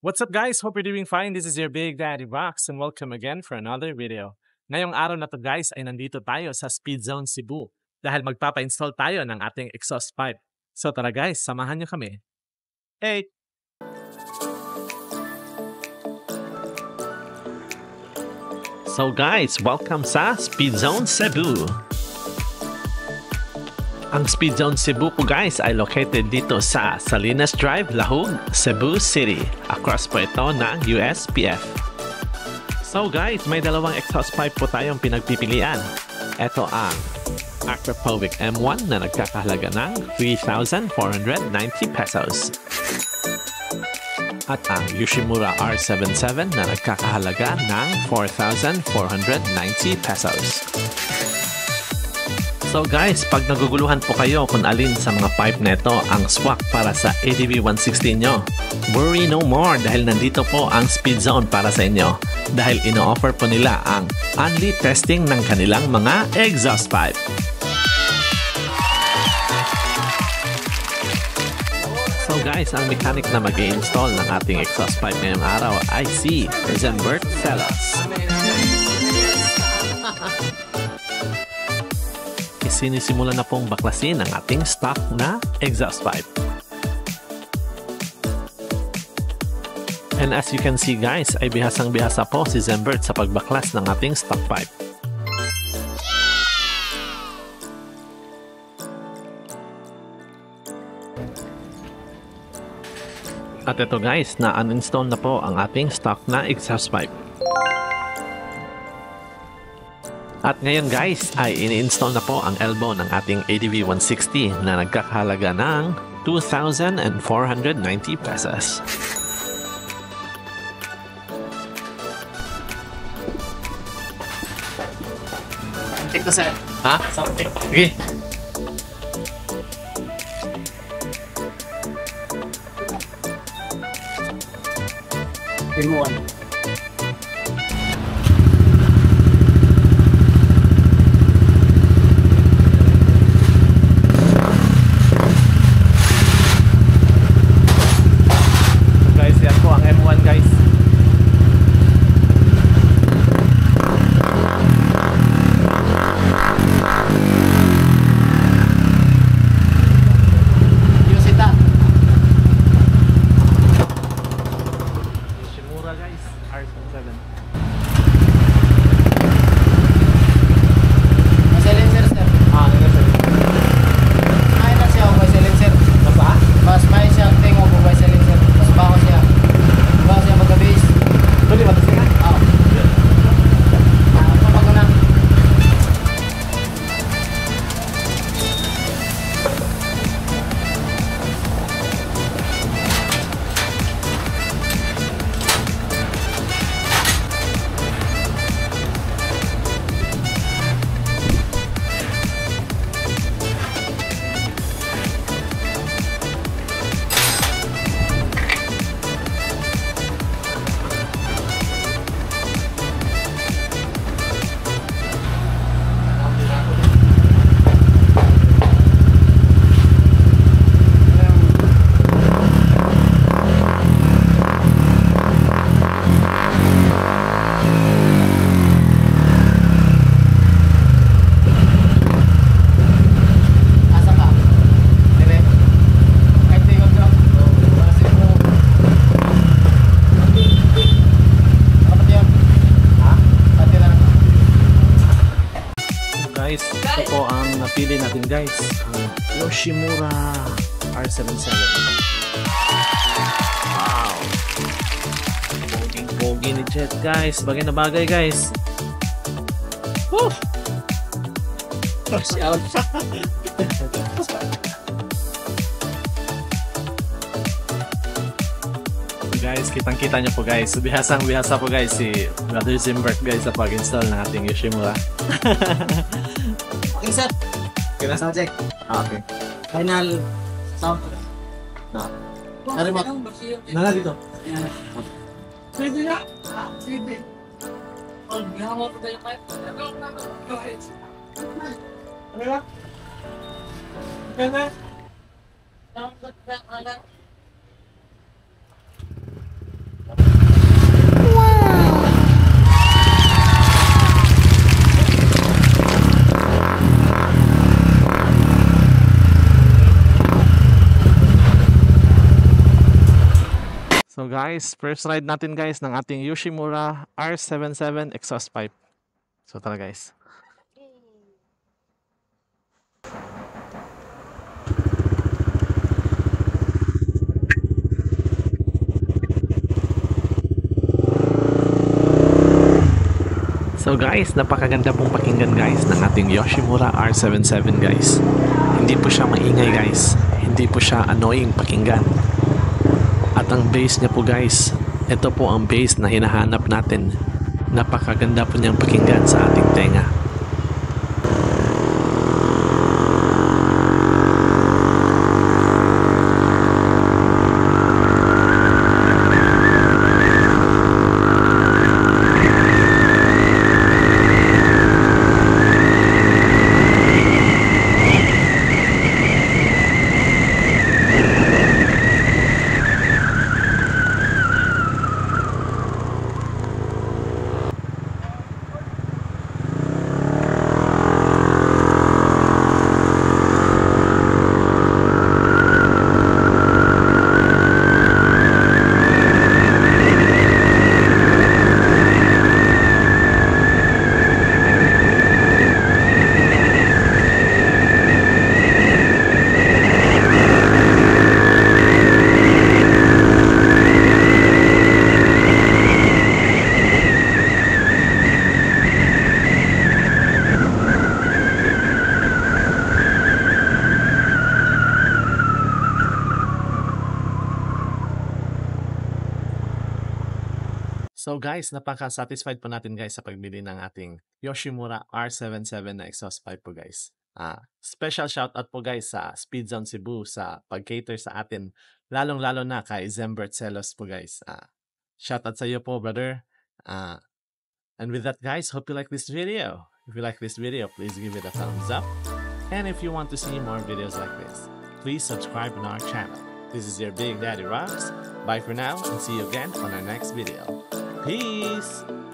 What's up guys? Hope you're doing fine. This is your Big Daddy Box and welcome again for another video. Ngayong araw na to guys ay nandito tayo sa Speed Zone Cebu dahil magpapa-install tayo ng ating exhaust pipe. So tara guys, samahan nyo kami. Hey! So guys, welcome sa Speed Zone Cebu. Ang Speed Zone Cebu po guys ay located dito sa Salinas Drive, Lahug, Cebu City. Across po ito ng USPF. So guys, may dalawang exhaust pipe po tayong pinagpipilian. Ito ang Acropovic M1 na nagkakahalaga ng 3,490 pesos. At ang Yoshimura R77 na nagkakahalaga ng 4,490 pesos. So guys, pag naguguluhan po kayo kung alin sa mga pipe neto ang swak para sa ADV 160 nyo, worry no more dahil nandito po ang Speed Zone para sa inyo dahil ino-offer po nila ang only testing ng kanilang mga exhaust pipe. So guys, ang mechanic na mag-i-install ng ating exhaust pipe ngayong araw ay si Zenbert Celos. Sinisimulan na pong baklasin ang ating stock na exhaust pipe. And as you can see guys, ay bihasang-bihasa po si Zenbert sa pagbaklas ng ating stock pipe. At ito guys, na-uninstall na po ang ating stock na exhaust pipe. At ngayon guys, ay ini-install na po ang elbow ng ating ADV 160 na nagkakahalaga ng 2,490 pesos. Something to sir. Ha? Something. Okay. Remove. Guys, ito po ang napili natin guys, ang Yoshimura R77. Wow! Boging-bogi ni Jet guys, bagay na bagay guys. Woo! Rush out. Guys, kitang-kita nyo po guys. Bihasang-bihasa po guys si Brother Zenbert guys sa pag-install ng ating Yoshimura. Okay sir. Okay na? Sound check. Okay. Final sound. Remote. Nala dito. Pwede na. Pwede. Oh, ginawa ko tayo kayo. Ano ba? Gana. Sound check. So guys, first ride natin guys ng ating Yoshimura R77 exhaust pipe. So tara guys. So guys, napakaganda pong pakinggan guys ng ating Yoshimura R77 guys. Hindi po siya maingay guys. Hindi po siya annoying pakinggan. At ang bass niya po guys, ito po ang bass na hinahanap natin. Napakaganda po niyang pakinggan sa ating tenga. So guys, napaka-satisfied po natin guys sa pagbili ng ating Yoshimura R77 na exhaust pipe po guys. Special shoutout po guys sa Speed Zone Cebu sa pag-cater sa atin, lalong-lalo na kay Zembert Celos po guys. Shoutout sa iyo po brother. And with that guys, hope you like this video. If you like this video, please give it a thumbs up. And if you want to see more videos like this, please subscribe on our channel. This is your Big Daddy Robs. Bye for now and see you again on our next video. Peace!